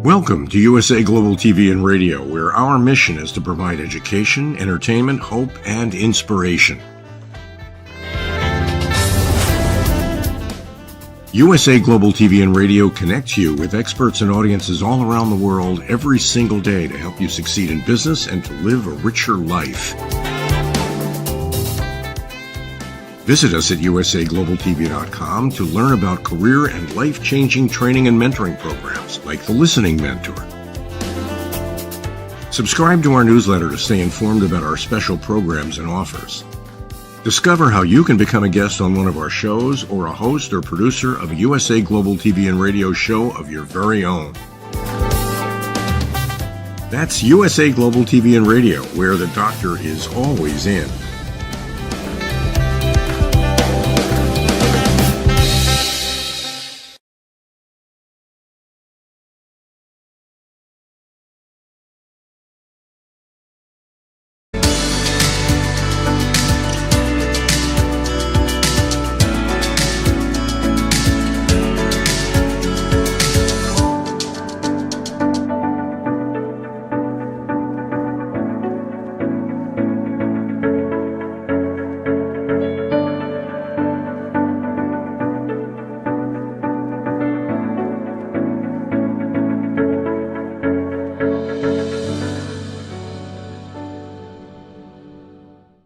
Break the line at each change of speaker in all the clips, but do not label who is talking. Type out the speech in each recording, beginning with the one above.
Welcome to USA Global TV and Radio, where our mission is to provide education, entertainment, hope, and inspiration. USA Global TV and Radio connects you with experts and audiences all around the world every single day to help you succeed in business and to live a richer life. Visit us at usaglobaltv.com to learn about career and life-changing training and mentoring programs like the Listening Mentor. Subscribe to our newsletter to stay informed about our special programs and offers. Discover how you can become a guest on one of our shows or a host or producer of a USA Global TV and Radio show of your very own. That's USA Global TV and Radio, where the doctor is always in.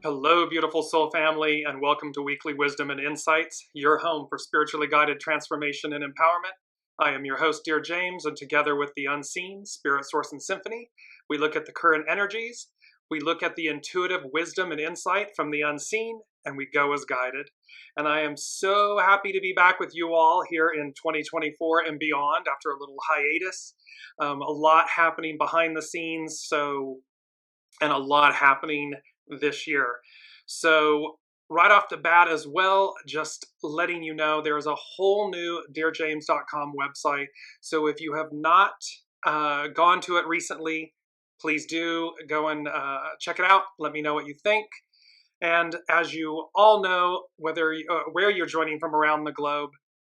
Hello, beautiful soul family, and welcome to Weekly Wisdom and Insights, your home for spiritually guided transformation and empowerment. I am your host, Dearjames, and together with the unseen, Spirit, Source, and Symphony, we look at the current energies, we look at the intuitive wisdom and insight from the unseen, and we go as guided. And I am so happy to be back with you all here in 2024 and beyond after a little hiatus. A lot happening behind the scenes, and a lot happening this year. So right off the bat as well, just letting you know there is a whole new Dearjames.com website. So if you have not gone to it recently, please do go and check it out. Let me know what you think. And as you all know, whether where you're joining from around the globe,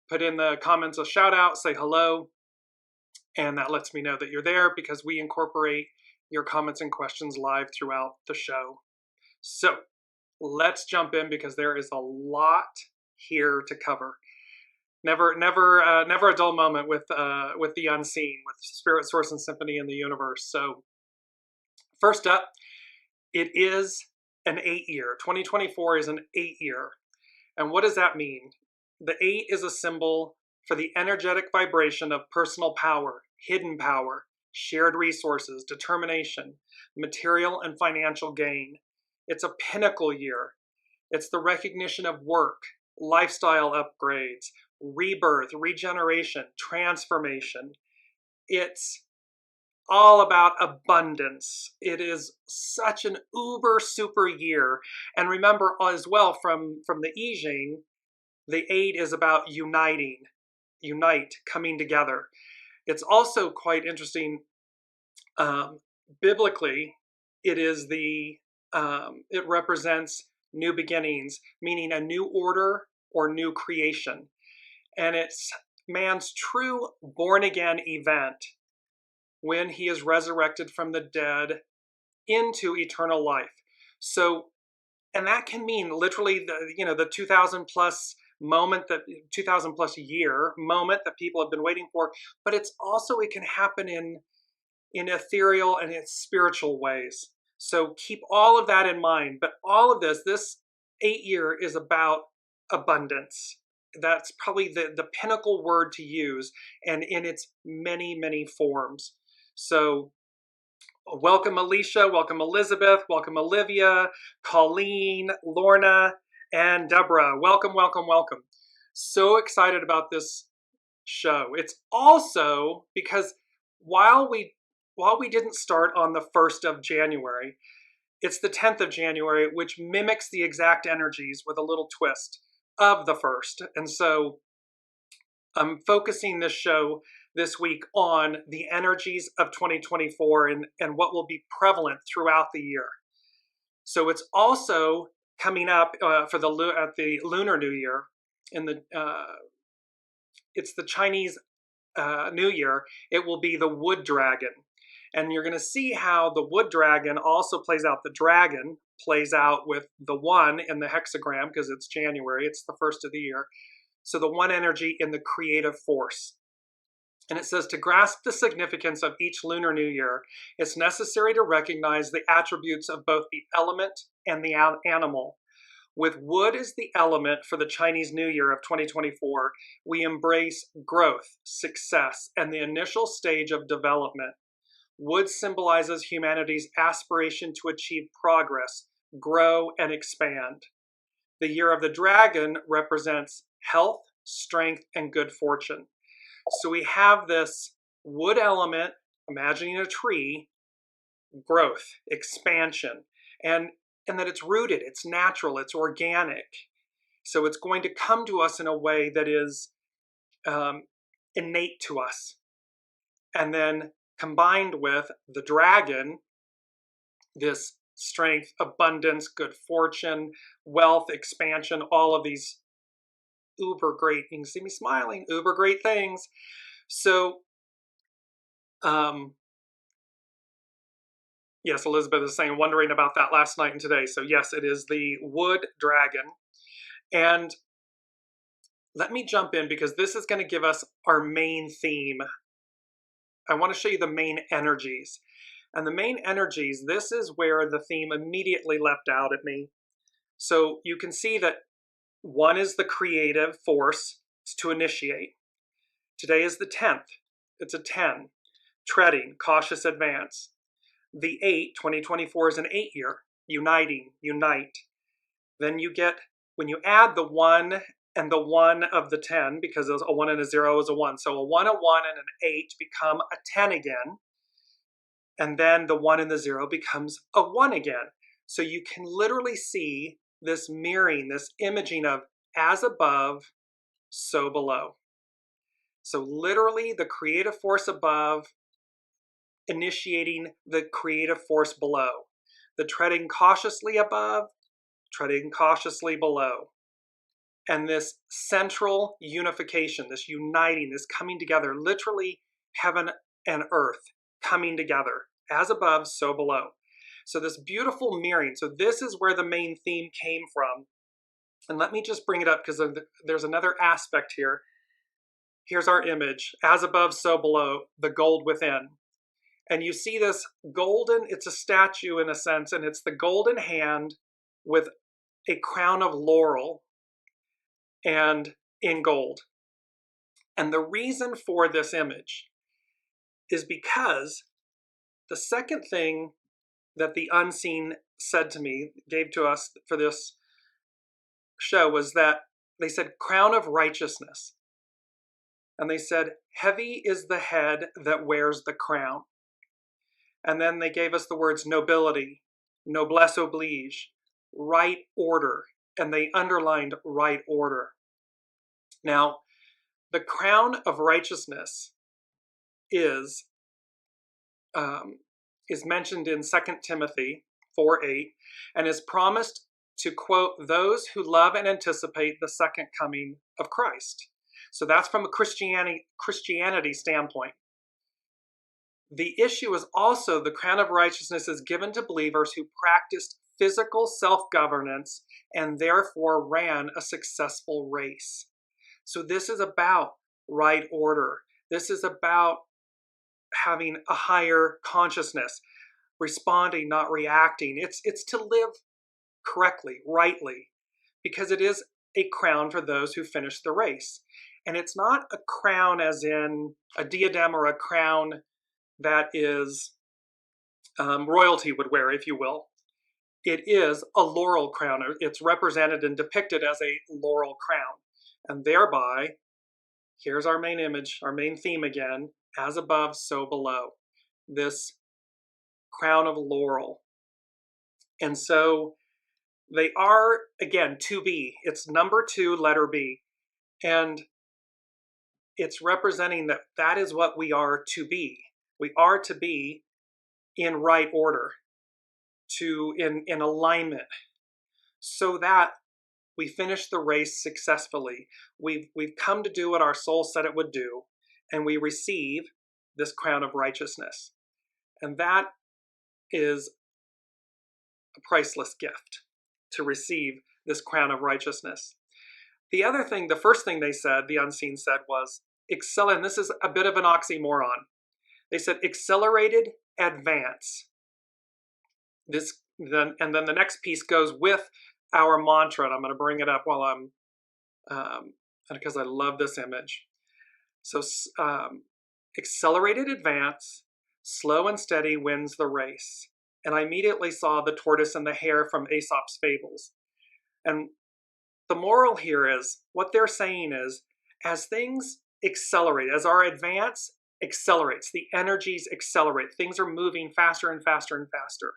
put in the comments a shout out, say hello, and that lets me know that you're there because we incorporate your comments and questions live throughout the show. So let's jump in because there is a lot here to cover. Never a dull moment with the unseen, with Spirit, Source, and Symphony in the universe. So first up, it is an 8-year. 2024 is an 8-year. And what does that mean? The 8 is a symbol for the energetic vibration of personal power, hidden power, shared resources, determination, material and financial gain. It's a pinnacle year. It's the recognition of work, lifestyle upgrades, rebirth, regeneration, transformation. It's all about abundance. It is such an uber super year. And remember as well from the I Ching, the 8 is about unite, coming together. It's also quite interesting. Biblically, it represents new beginnings, meaning a new order or new creation. And it's man's true born-again event when he is resurrected from the dead into eternal life. So, and that can mean literally the 2000 plus moment, that 2000 plus year moment that people have been waiting for, but it can happen in ethereal and in spiritual ways. So keep all of that in mind. But all of this 8-year is about abundance. That's probably the pinnacle word to use, and in its many, many forms. So welcome Alicia, welcome Elizabeth, welcome Olivia, Colleen, Lorna, and Deborah. Welcome, welcome, welcome. So excited about this show. It's also because while we didn't start on the 1st of January, it's the 10th of January, which mimics the exact energies with a little twist of the 1st. And so I'm focusing this show this week on the energies of 2024 and what will be prevalent throughout the year. So it's also coming up at the Lunar New Year. It's the Chinese New Year, it will be the wood dragon. And you're going to see how the wood dragon also plays out. The dragon plays out with the 1 in the hexagram because it's January. It's the first of the year. So the 1 energy in the creative force. And it says, to grasp the significance of each Lunar New Year, it's necessary to recognize the attributes of both the element and the animal. With wood as the element for the Chinese New Year of 2024, we embrace growth, success, and the initial stage of development. Wood symbolizes humanity's aspiration to achieve progress, grow, and expand. The Year of the Dragon represents health, strength, and good fortune. So we have this wood element, imagining a tree, growth, expansion, and that it's rooted, it's natural, it's organic. So it's going to come to us in a way that is innate to us. And then combined with the dragon, this strength, abundance, good fortune, wealth, expansion, all of these uber great, you can see me smiling, uber great things. So, yes, Elizabeth is saying, wondering about that last night and today. So yes, it is the wood dragon. And let me jump in because this is going to give us our main theme. I want to show you the main energies. And the main energies, this is where the theme immediately leapt out at me. So you can see that 1 is the creative force, it's to initiate. Today is the 10th. It's a 10. Treading, cautious advance. The 8, 2024 is an 8 year. Uniting, unite. Then you get, when you add the 1 and the 1 of the 10, because a 1 and a 0 is a 1. So a 1, a 1, and an 8 become a 10 again. And then the 1 and the 0 becomes a 1 again. So you can literally see this mirroring, this imaging of as above, so below. So literally the creative force above initiating the creative force below. The treading cautiously above, treading cautiously below. And this central unification, this uniting, this coming together, literally heaven and earth coming together. As above, so below. So this beautiful mirroring. So this is where the main theme came from. And let me just bring it up because there's another aspect here. Here's our image. As above, so below, the gold within. And you see this golden, it's a statue in a sense, and it's the golden hand with a crown of laurel and in gold. And the reason for this image is because the second thing that the unseen said to me, gave to us for this show, was that they said, crown of righteousness. And they said, heavy is the head that wears the crown. And then they gave us the words nobility, noblesse oblige, right order. And they underlined right order. Now, the crown of righteousness is mentioned in 2 Timothy 4:8 and is promised to, quote, those who love and anticipate the second coming of Christ. So that's from a Christianity standpoint. The issue is also the crown of righteousness is given to believers who practiced physical self-governance and therefore ran a successful race. So this is about right order. This is about having a higher consciousness, responding, not reacting. It's to live correctly, rightly, because it is a crown for those who finish the race. And it's not a crown as in a diadem or a crown that is royalty would wear, if you will. It is a laurel crown. It's represented and depicted as a laurel crown. And thereby, here's our main image, our main theme again, as above, so below. This crown of laurel. And so they are, again, to be. It's number 2, letter B. And it's representing that that is what we are to be. We are to be in right order, in alignment, so that we finish the race successfully. We've come to do what our soul said it would do, and we receive this crown of righteousness. And that is a priceless gift, to receive this crown of righteousness. The other thing, the first thing they said, the unseen said, was and this is a bit of an oxymoron. They said accelerated advance. And then the next piece goes with our mantra, and I'm going to bring it up while I'm, because I love this image. So accelerated advance, slow and steady wins the race. And I immediately saw the tortoise and the hare from Aesop's fables. And the moral here is, what they're saying is, as things accelerate, as our advance accelerates, the energies accelerate, things are moving faster and faster and faster.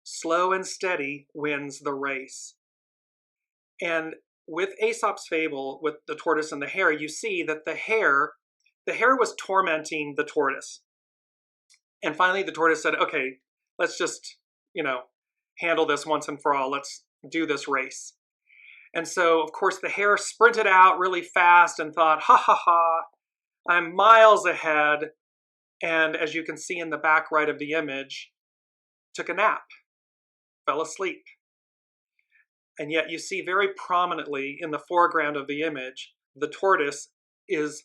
Slow and steady wins the race. And with Aesop's fable, with the tortoise and the hare, you see that the hare was tormenting the tortoise. And finally the tortoise said, okay, let's just, handle this once and for all. Let's do this race. And so, of course, the hare sprinted out really fast and thought, ha ha ha, I'm miles ahead. And as you can see in the back right of the image, took a nap, fell asleep. And yet you see very prominently in the foreground of the image, the tortoise is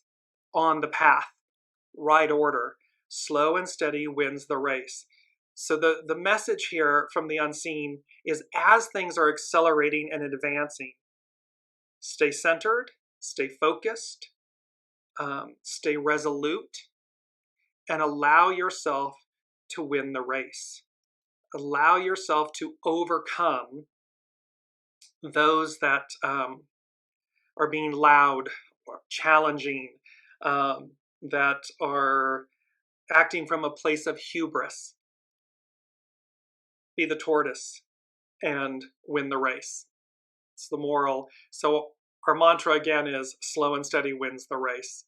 on the path, right order. Slow and steady wins the race. So the message here from the unseen is, as things are accelerating and advancing, stay centered, stay focused, stay resolute, and allow yourself to win the race. Allow yourself to overcome those that are being loud or challenging, that are acting from a place of hubris. Be the tortoise and win the race. It's the moral. So our mantra again is, slow and steady wins the race.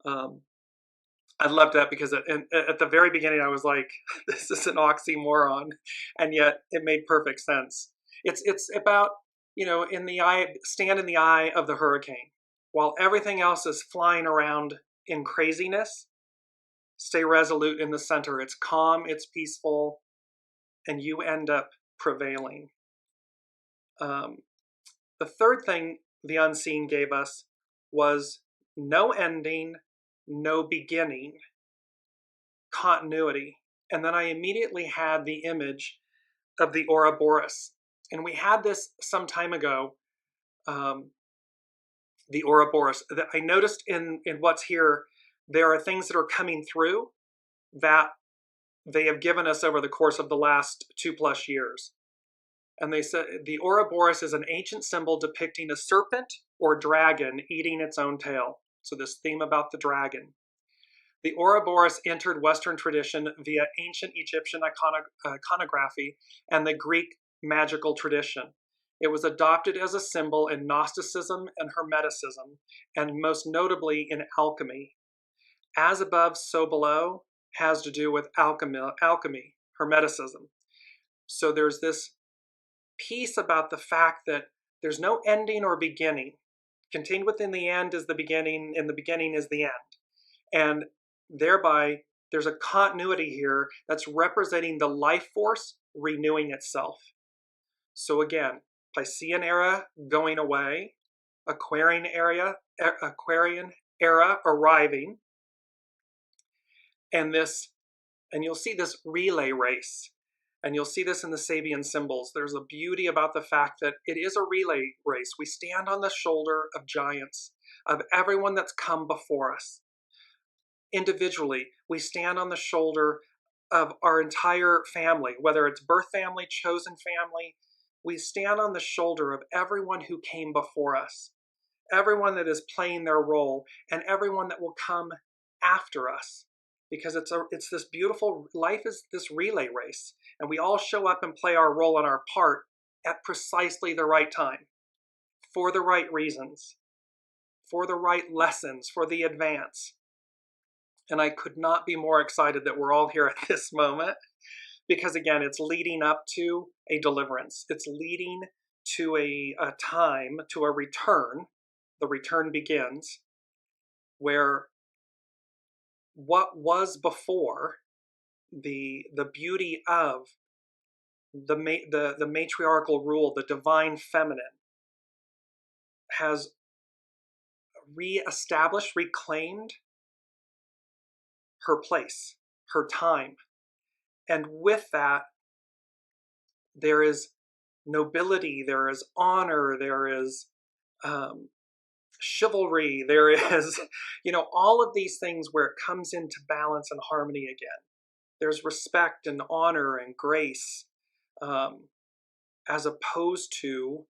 I loved that because at the very beginning I was like, this is an oxymoron, and yet it made perfect sense. It's about, stand in the eye of the hurricane. While everything else is flying around in craziness, stay resolute in the center. It's calm, it's peaceful, and you end up prevailing. The third thing the unseen gave us was no ending, no beginning, continuity. And then I immediately had the image of the Ouroboros. And we had this some time ago, the Ouroboros. I noticed in what's here, there are things that are coming through that they have given us over the course of the last 2+ years. And they said the Ouroboros is an ancient symbol depicting a serpent or dragon eating its own tail. So this theme about the dragon. The Ouroboros entered Western tradition via ancient Egyptian iconography and the Greek magical tradition. It was adopted as a symbol in Gnosticism and Hermeticism, and most notably in alchemy. As above, so below has to do with alchemy, Hermeticism. So there's this piece about the fact that there's no ending or beginning. Contained within the end is the beginning, and the beginning is the end. And thereby, there's a continuity here that's representing the life force renewing itself. So again, Piscean era going away, Aquarian era arriving, and you'll see this relay race. And you'll see this in the Sabian symbols. There's a beauty about the fact that it is a relay race. We stand on the shoulder of giants, of everyone that's come before us. Individually, we stand on the shoulder of our entire family, whether it's birth family, chosen family. We stand on the shoulder of everyone who came before us, everyone that is playing their role, and everyone that will come after us. Because it's this beautiful, life is this relay race, and we all show up and play our role and our part at precisely the right time, for the right reasons, for the right lessons, for the advance. And I could not be more excited that we're all here at this moment, because again, it's leading up to a deliverance. It's leading to a time, to a return. The return begins, where what was before, the beauty of the matriarchal rule, the divine feminine, has reestablished, reclaimed her place, her time. And with that, there is nobility, there is honor, there is chivalry, there is, all of these things where it comes into balance and harmony again. There's respect and honor and grace, as opposed to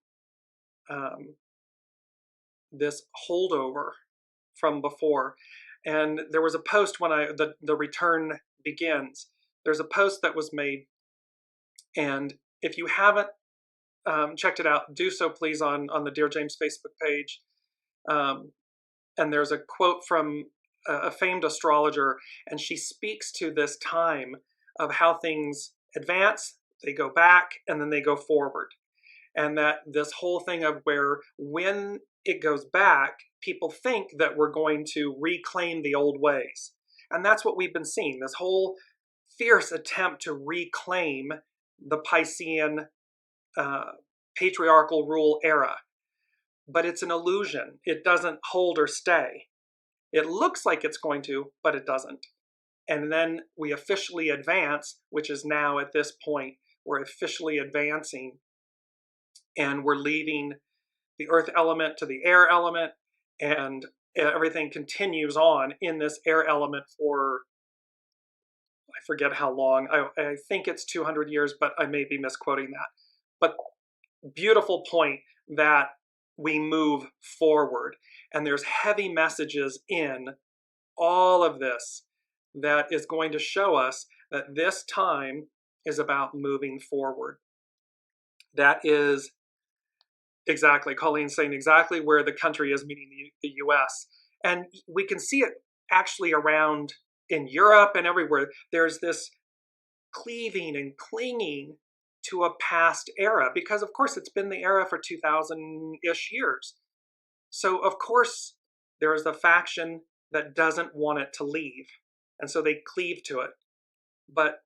this holdover from before. And there was a post when the return begins. There's a post that was made, and if you haven't checked it out, do so please on the Dearjames Facebook page. And there's a quote from a famed astrologer, and she speaks to this time of how things advance, they go back, and then they go forward. And that this whole thing of where when it goes back, people think that we're going to reclaim the old ways. And that's what we've been seeing, this whole fierce attempt to reclaim the Piscean patriarchal rule era. But it's an illusion. It doesn't hold or stay. It looks like it's going to, but it doesn't. And then we officially advance, which is now at this point, we're officially advancing, and we're leaving the earth element to the air element, and everything continues on in this air element for, I forget how long. I think it's 200 years, but I may be misquoting that. But beautiful point that we move forward, and there's heavy messages in all of this that is going to show us that this time is about moving forward. That is exactly, Colleen's saying exactly where the country is, meaning the US. And we can see it actually around in Europe and everywhere. There's this cleaving and clinging to a past era, because of course it's been the era for 2,000-ish years. So of course there is the faction that doesn't want it to leave, and so they cleave to it, but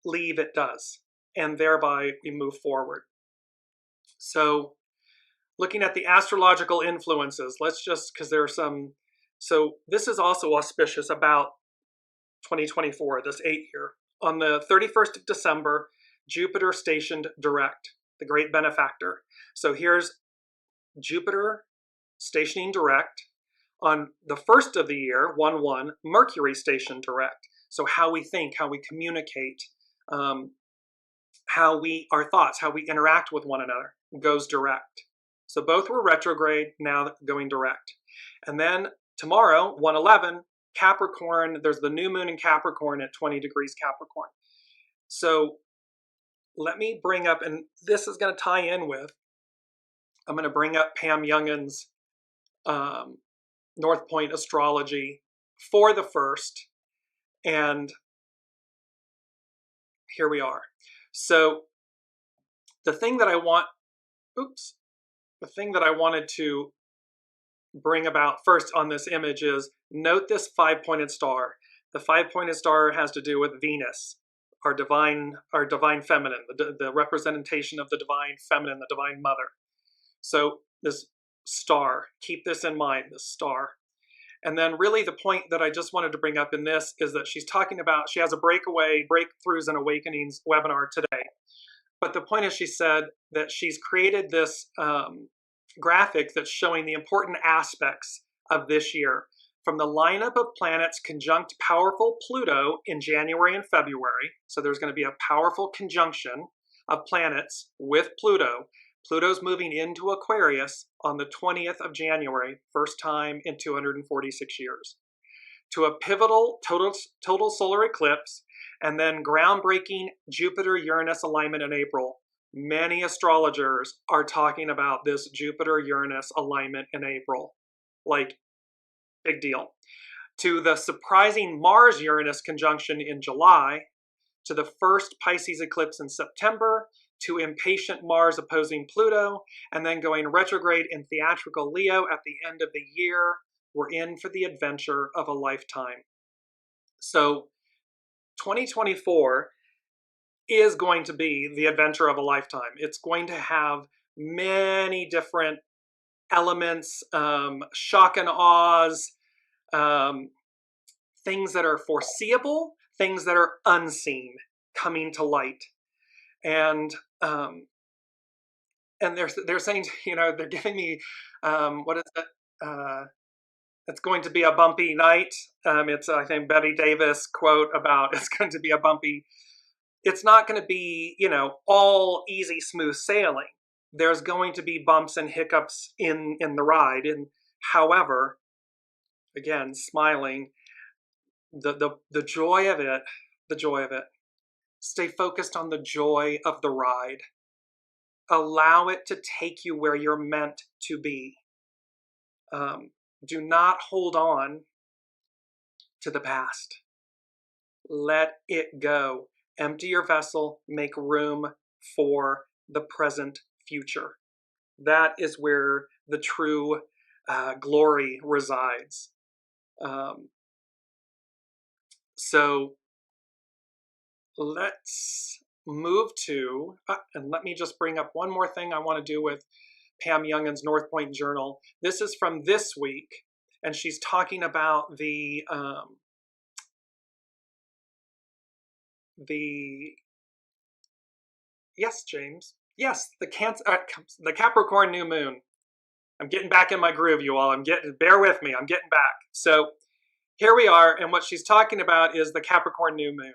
leave it does, and thereby we move forward. So looking at the astrological influences, let's just, because there are some, so this is also auspicious about 2024, this 8-year. On the 31st of December, Jupiter stationed direct, the great benefactor. So here's Jupiter stationing direct. On the first of the year, 1/1, Mercury stationed direct. So how we think, how we communicate, our thoughts, how we interact with one another goes direct. So both were retrograde, now going direct. And then tomorrow, 1/11, Capricorn, there's the new moon in Capricorn at 20 degrees Capricorn. So let me bring up, and this is going to tie in with, I'm going to bring up Pam Youngin's North Point Astrology for the first, and here we are. So the thing that I wanted to bring about first on this image is, note this 5-pointed star. The 5-pointed star has to do with Venus, our divine feminine, the representation of the divine feminine, the divine mother. So this star, keep this in mind, this star. And then really the point that I just wanted to bring up in this is that she's talking about, she has a breakthroughs and awakenings webinar today. But the point is, she said that she's created this graphic that's showing the important aspects of this year. From the lineup of planets conjunct powerful Pluto in January and February. So there's going to be a powerful conjunction of planets with Pluto. Pluto's moving into Aquarius on the 20th of January, first time in 246 years. To a pivotal total solar eclipse, and then groundbreaking Jupiter-Uranus alignment in April. Many astrologers are talking about this Jupiter-Uranus alignment in April. Like, big deal. To the surprising Mars-Uranus conjunction in July, to the first Pisces eclipse in September, to impatient Mars opposing Pluto, and then going retrograde in theatrical Leo at the end of the year. We're in for the adventure of a lifetime. So 2024 is going to be the adventure of a lifetime. It's going to have many different elements, shock and awes, things that are foreseeable, things that are unseen coming to light. And they're saying, they're giving me, what is it? It's going to be a bumpy night. It's, I think, Betty Davis quote about it's going to be a bumpy. It's not going to be, all easy, smooth sailing. There's going to be bumps and hiccups in the ride. And however, again, smiling, the joy of it, stay focused on the joy of the ride. Allow it to take you where you're meant to be. Do not hold on to the past. Let it go. Empty your vessel. Make room for the present future. That is where the true glory resides. So let's move to, and let me just bring up one more thing I want to do with Pam Youngin's North Point Journal. This is from this week, and she's talking about the yes, James, yes, the Capricorn New Moon. I'm getting back in my groove, you all. Bear with me. I'm getting back. So here we are, and what she's talking about is the Capricorn New Moon,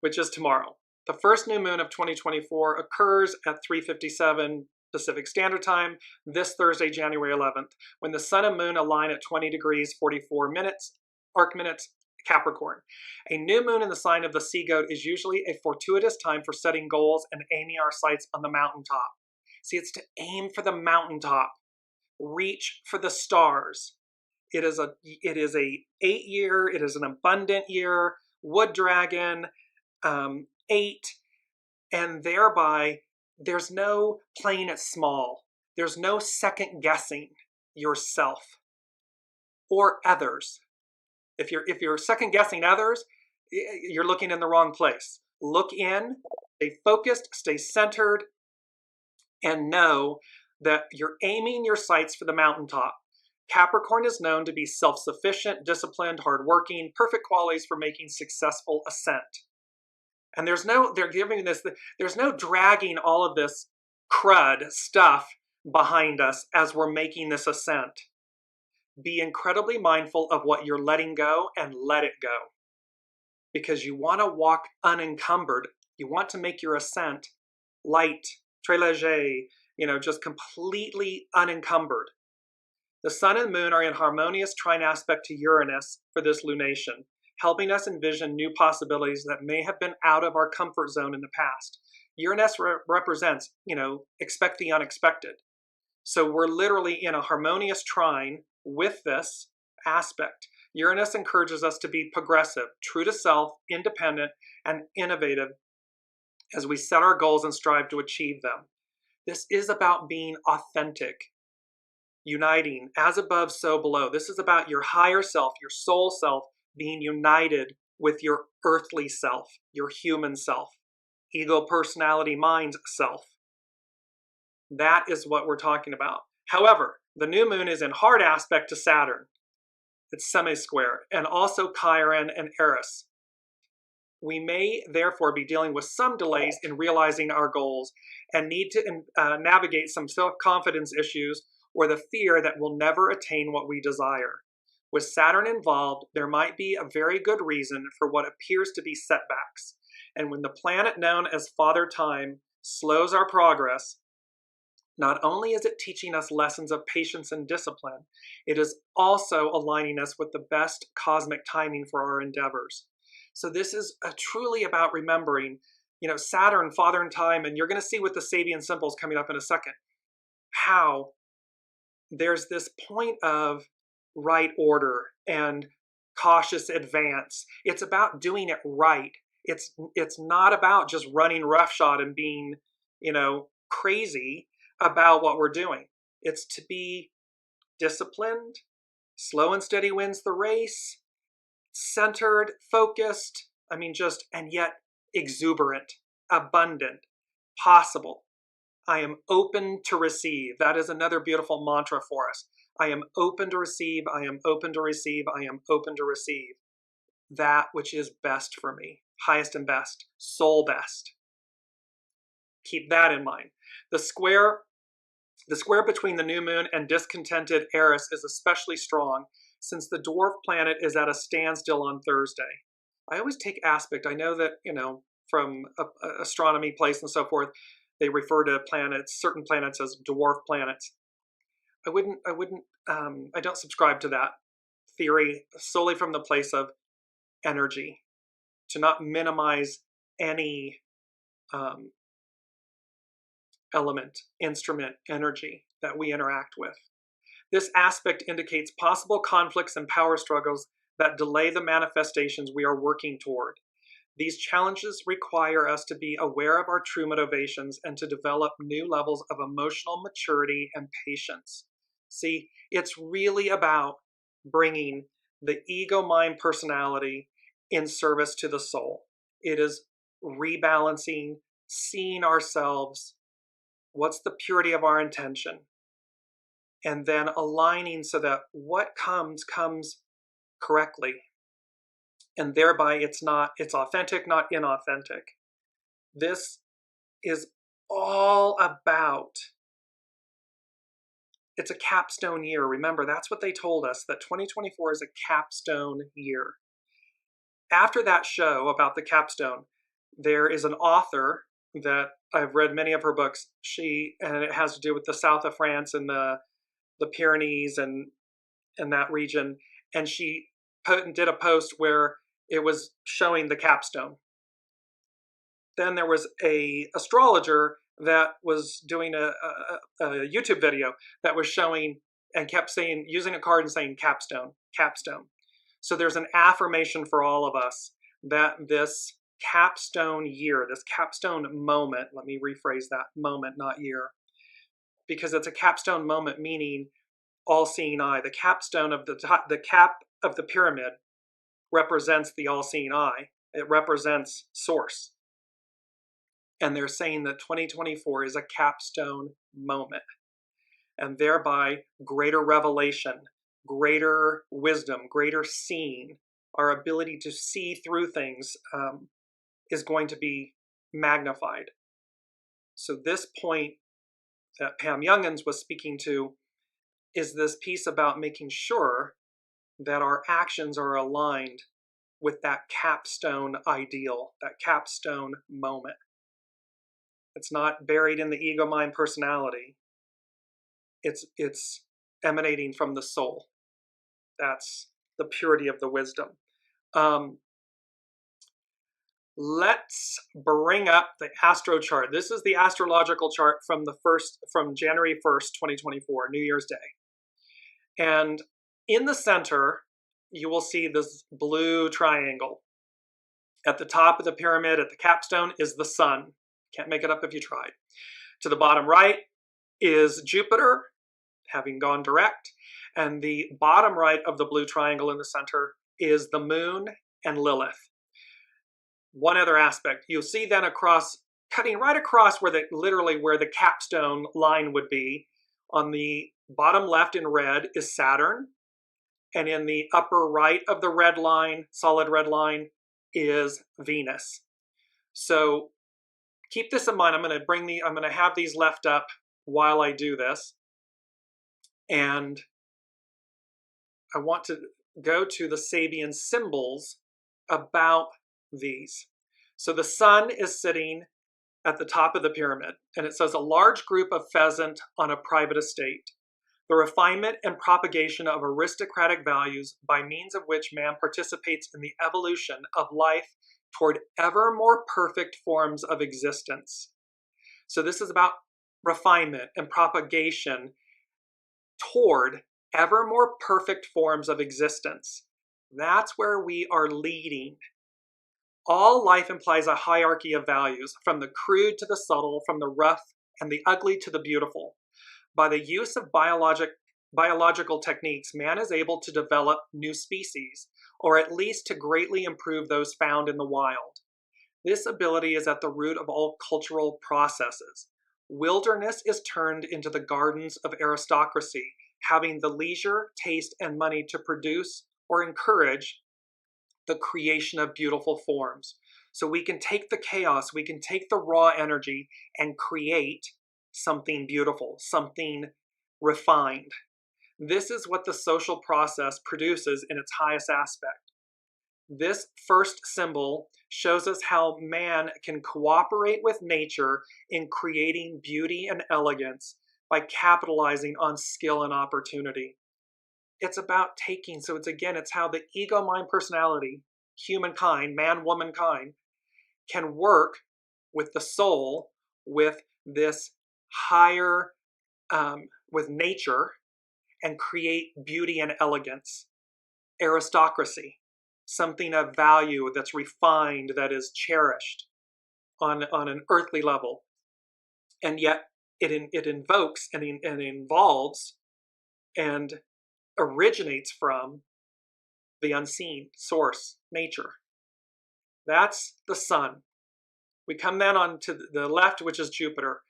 which is tomorrow. The first new moon of 2024 occurs at 3:57 Pacific Standard Time this Thursday, January 11th, when the sun and moon align at 20 degrees 44 minutes, arc minutes, Capricorn. A new moon in the sign of the sea goat is usually a fortuitous time for setting goals and aiming our sights on the mountaintop. See, it's to aim for the mountaintop, reach for the stars. It is a 8-year, it is an abundant year, wood dragon, 8, and thereby there's no playing it small. There's no second guessing yourself or others. If you're second guessing others, you're looking in the wrong place. Look in, stay focused, stay centered, and know that you're aiming your sights for the mountaintop. Capricorn is known to be self-sufficient, disciplined, hardworking, perfect qualities for making successful ascent. And there's no dragging all of this crud stuff behind us as we're making this ascent. Be incredibly mindful of what you're letting go and let it go. Because you want to walk unencumbered. You want to make your ascent light, très léger, just completely unencumbered. The sun and moon are in harmonious trine aspect to Uranus for this lunation, helping us envision new possibilities that may have been out of our comfort zone in the past. Uranus represents, expect the unexpected. So we're literally in a harmonious trine with this aspect. Uranus encourages us to be progressive, true to self, independent, and innovative as we set our goals and strive to achieve them. This is about being authentic, uniting, as above, so below. This is about your higher self, your soul self, being united with your earthly self, your human self, ego, personality, mind self. That is what we're talking about. However, the new moon is in hard aspect to Saturn. It's semi-square, and also Chiron and Eris. We may therefore be dealing with some delays in realizing our goals and need to navigate some self-confidence issues or the fear that we'll never attain what we desire. With Saturn involved, there might be a very good reason for what appears to be setbacks. And when the planet known as Father Time slows our progress, not only is it teaching us lessons of patience and discipline, it is also aligning us with the best cosmic timing for our endeavors. So this is truly about remembering, Saturn, Father and Time, and you're going to see with the SABIAN symbols coming up in a second, how there's this point of right order and cautious advance. It's about doing it right. It's not about just running roughshod and being, crazy about what we're doing. It's to be disciplined, slow and steady wins the race, centered, focused, and yet exuberant, abundant, possible. I am open to receive. That is another beautiful mantra for us. I am open to receive. I am open to receive. I am open to receive that which is best for me, highest and best, soul best. Keep that in mind. The square between the new moon and discontented Eris is especially strong since the dwarf planet is at a standstill on Thursday. I always take aspect. I know that, from astronomy place and so forth, they refer to planets, certain planets, as dwarf planets. I don't subscribe to that theory solely from the place of energy, to not minimize any element, instrument, energy that we interact with. This aspect indicates possible conflicts and power struggles that delay the manifestations we are working toward. These challenges require us to be aware of our true motivations and to develop new levels of emotional maturity and patience. See, it's really about bringing the ego, mind, personality in service to the soul. It is rebalancing, seeing ourselves, what's the purity of our intention, and then aligning so that what comes correctly. And thereby it's authentic, not inauthentic. This is all about, it's a capstone year. Remember, that's what they told us, that 2024 is a capstone year. After that show about the capstone, there is an author that I've read many of her books. And it has to do with the south of France and the Pyrenees and that region. And she did a post where it was showing the capstone. Then there was a astrologer that was doing a YouTube video that was showing and kept saying, using a card and saying capstone, capstone. So there's an affirmation for all of us that this capstone year, this capstone moment, let me rephrase that, moment, not year, because it's a capstone moment, meaning all-seeing eye. The capstone of the cap of the pyramid represents the all-seeing eye. It represents source. And they're saying that 2024 is a capstone moment, and thereby greater revelation, greater wisdom, greater seeing, our ability to see through things is going to be magnified. So this point that Pam Youngins was speaking to is this piece about making sure that our actions are aligned with that capstone ideal, that capstone moment. It's not buried in the ego, mind, personality. It's emanating from the soul. That's the purity of the wisdom. Let's bring up the astro chart. This is the astrological chart from January 1st, 2024, New Year's Day. And in the center, you will see this blue triangle. At the top of the pyramid, at the capstone, is the sun. Can't make it up if you tried. To the bottom right is Jupiter, having gone direct. And the bottom right of the blue triangle in the center is the moon and Lilith. One other aspect, you'll see then cutting right across where the capstone line would be, on the bottom left in red is Saturn, and in the upper right of the red line, solid red line, is Venus. So keep this in mind. I'm going to have these left up while I do this, and I want to go to the Sabian symbols about these. So the sun is sitting at the top of the pyramid, and it says a large group of pheasant on a private estate. The refinement and propagation of aristocratic values by means of which man participates in the evolution of life toward ever more perfect forms of existence. So this is about refinement and propagation toward ever more perfect forms of existence. That's where we are leading. All life implies a hierarchy of values, from the crude to the subtle, from the rough and the ugly to the beautiful. By the use of biologic biological techniques, man is able to develop new species, or at least to greatly improve those found in the wild. This ability is at the root of all cultural processes. Wilderness is turned into the gardens of aristocracy, having the leisure, taste, and money to produce or encourage the creation of beautiful forms. So we can take the chaos, we can take the raw energy and create something beautiful, something refined. This is what the social process produces in its highest aspect. This first symbol shows us how man can cooperate with nature in creating beauty and elegance by capitalizing on skill and opportunity. It's about taking, so it's how the ego, mind, personality, humankind, man, womankind, can work with the soul, with this higher, with nature, and create beauty and elegance, aristocracy, something of value that's refined, that is cherished on an earthly level. And yet it invokes and involves and originates from the unseen source, nature. That's the sun. We come then on to the left, which is Jupiter,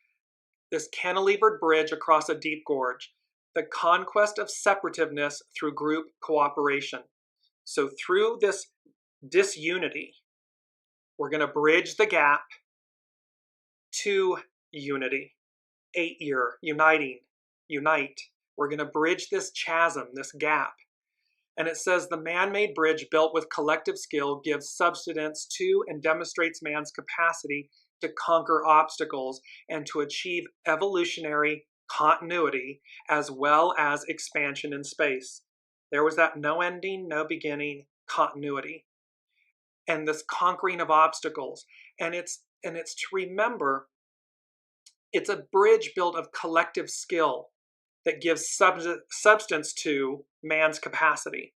this cantilevered bridge across a deep gorge, the conquest of separativeness through group cooperation. So through this disunity, we're going to bridge the gap to unity. 8-year, unite. We're going to bridge this chasm, this gap. And it says the man-made bridge built with collective skill gives substance to and demonstrates man's capacity to conquer obstacles and to achieve evolutionary continuity as well as expansion in space. There was that no ending, no beginning continuity. And this conquering of obstacles. And it's to remember, it's a bridge built of collective skill that gives substance to man's capacity.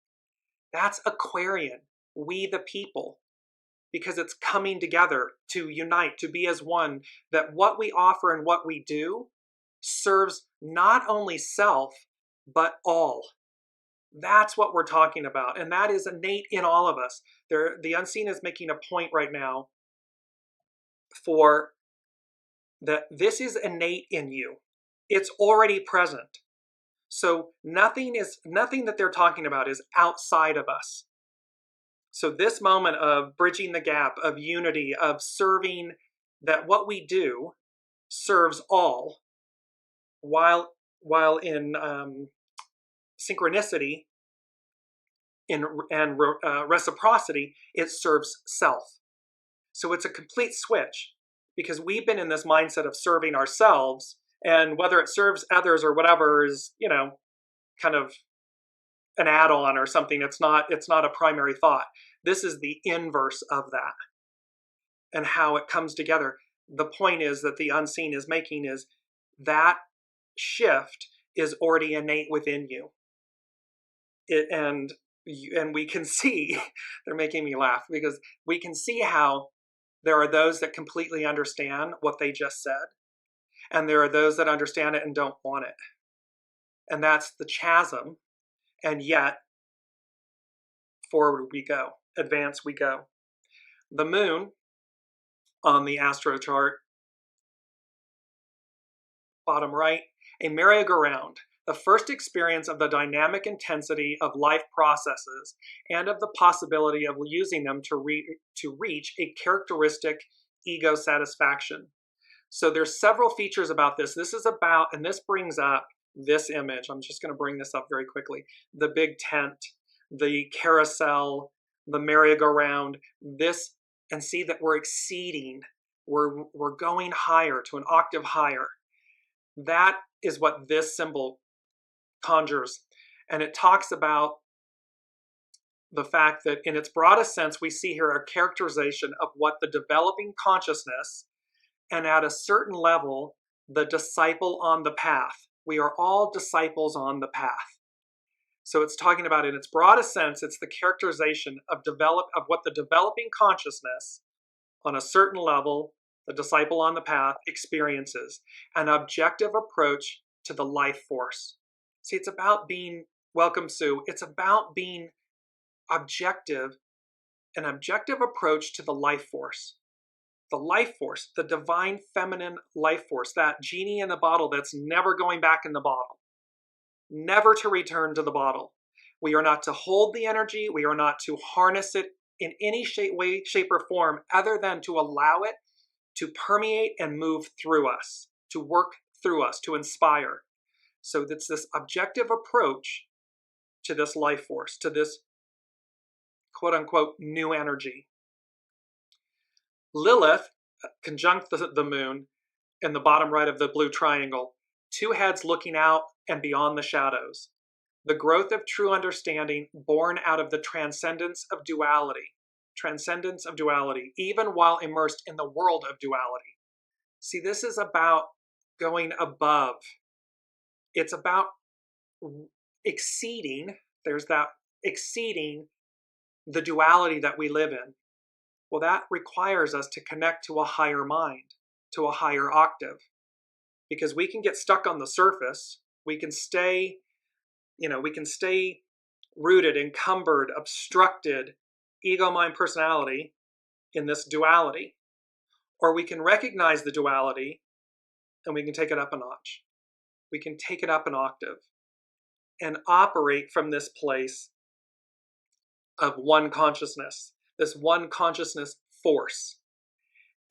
That's Aquarian, we the people, because it's coming together to unite, to be as one, that what we offer and what we do serves not only self, but all. That's what we're talking about, and that is innate in all of us. The unseen is making a point right now for that this is innate in you. It's already present. So nothing that they're talking about is outside of us. So this moment of bridging the gap, of unity, of serving, that what we do serves all, while in synchronicity and reciprocity, it serves self. So it's a complete switch, because we've been in this mindset of serving ourselves, and whether it serves others or whatever is, kind of an add-on or something. It's not a primary thought. This is the inverse of that, and how it comes together. The point is that the unseen is making is that shift is already innate within you. And we can see, they're making me laugh, because we can see how there are those that completely understand what they just said, and there are those that understand it and don't want it. And that's the chasm, and yet forward we go, advance we go. The moon on the astro chart, bottom right, a merry-go-round, the first experience of the dynamic intensity of life processes and of the possibility of using them to reach a characteristic ego satisfaction. So there's several features about this. This is about, and this brings up this image. I'm just going to bring this up very quickly. The big tent, the carousel, the merry-go-round, this, and see that we're exceeding, we're going higher, to an octave higher. That is what this symbol conjures. And it talks about the fact that in its broadest sense, we see here a characterization of what the developing consciousness, and at a certain level, the disciple on the path. We are all disciples on the path. So it's talking about, in its broadest sense, it's the characterization of what the developing consciousness on a certain level, the disciple on the path, experiences, an objective approach to the life force. See, it's about being, welcome Sue, it's about being objective, an objective approach to the life force. The life force, the divine feminine life force, that genie in the bottle that's never going back in the bottle, never to return to the bottle. We are not to hold the energy. We are not to harness it in any way, shape, or form other than to allow it to permeate and move through us, to work through us, to inspire. So that's this objective approach to this life force, to this quote unquote new energy. Lilith, conjunct the moon in the bottom right of the blue triangle, two heads looking out and beyond the shadows. The growth of true understanding born out of the transcendence of duality, even while immersed in the world of duality. See, this is about going above. It's about exceeding, there's that exceeding the duality that we live in. Well, that requires us to connect to a higher mind, to a higher octave, because we can get stuck on the surface. We can stay, rooted, encumbered, obstructed, ego, mind, personality in this duality. Or we can recognize the duality and we can take it up a notch. We can take it up an octave and operate from this place of one consciousness, this one consciousness force.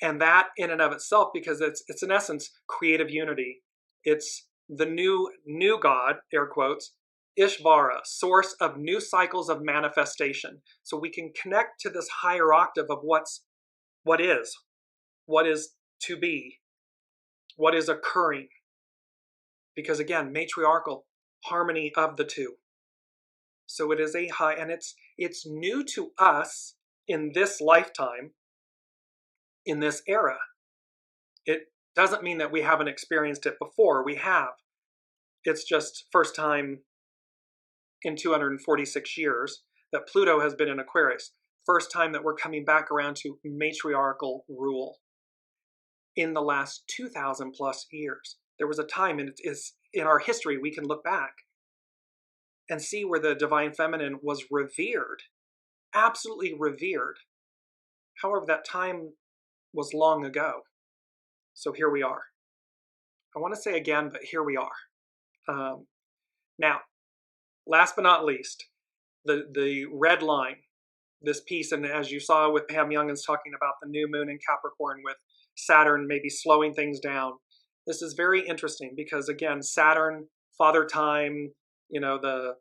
And that in and of itself, because it's in essence creative unity. It's the new God, air quotes, Ishvara, source of new cycles of manifestation. So we can connect to this higher octave of what is to be, what is occurring. Because again, matriarchal, harmony of the two. So it is a high, and it's new to us in this lifetime, in this era. It doesn't mean that we haven't experienced it before. We have. It's just first time in 246 years that Pluto has been in Aquarius. First time that we're coming back around to matriarchal rule in the last 2,000 plus years. There was a time, and it is in our history, we can look back and see where the divine feminine was revered, absolutely revered. However, that time was long ago. So here we are. I want to say again, but here we are. Now, last but not least, the red line, this piece, and as you saw with Pam Youngins talking about the new moon in Capricorn with Saturn maybe slowing things down. This is very interesting because again, Saturn, father time, the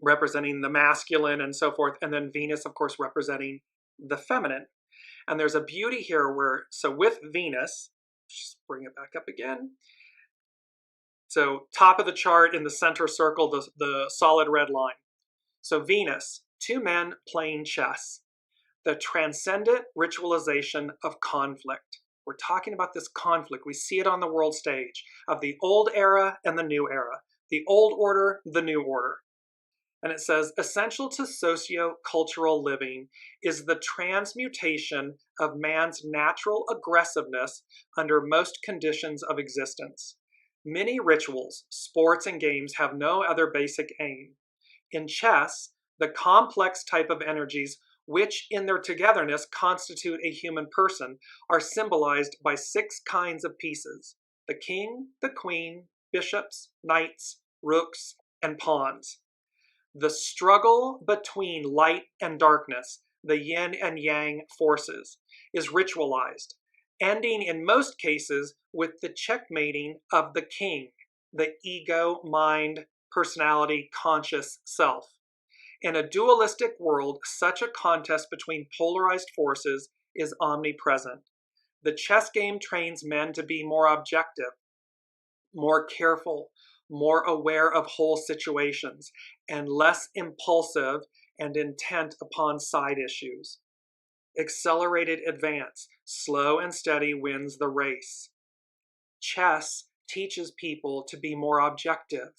representing the masculine and so forth, and then Venus, of course, representing the feminine. And there's a beauty here so with Venus, just bring it back up again. So top of the chart in the center circle, the solid red line. So Venus, two men playing chess, the transcendent ritualization of conflict. We're talking about this conflict. We see it on the world stage of the old era and the new era, the old order, the new order. And it says, essential to socio-cultural living is the transmutation of man's natural aggressiveness under most conditions of existence. Many rituals, sports, and games have no other basic aim. In chess, the complex type of energies which in their togetherness constitute a human person are symbolized by 6 kinds of pieces: the king, the queen, bishops, knights, rooks, and pawns. The struggle between light and darkness, the yin and yang forces, is ritualized, ending in most cases with the checkmating of the king, the ego, mind, personality, conscious self. In a dualistic world, such a contest between polarized forces is omnipresent. The chess game trains men to be more objective, more careful, more aware of whole situations, and less impulsive and intent upon side issues. Accelerated advance, slow and steady wins the race. Chess teaches people to be more objective,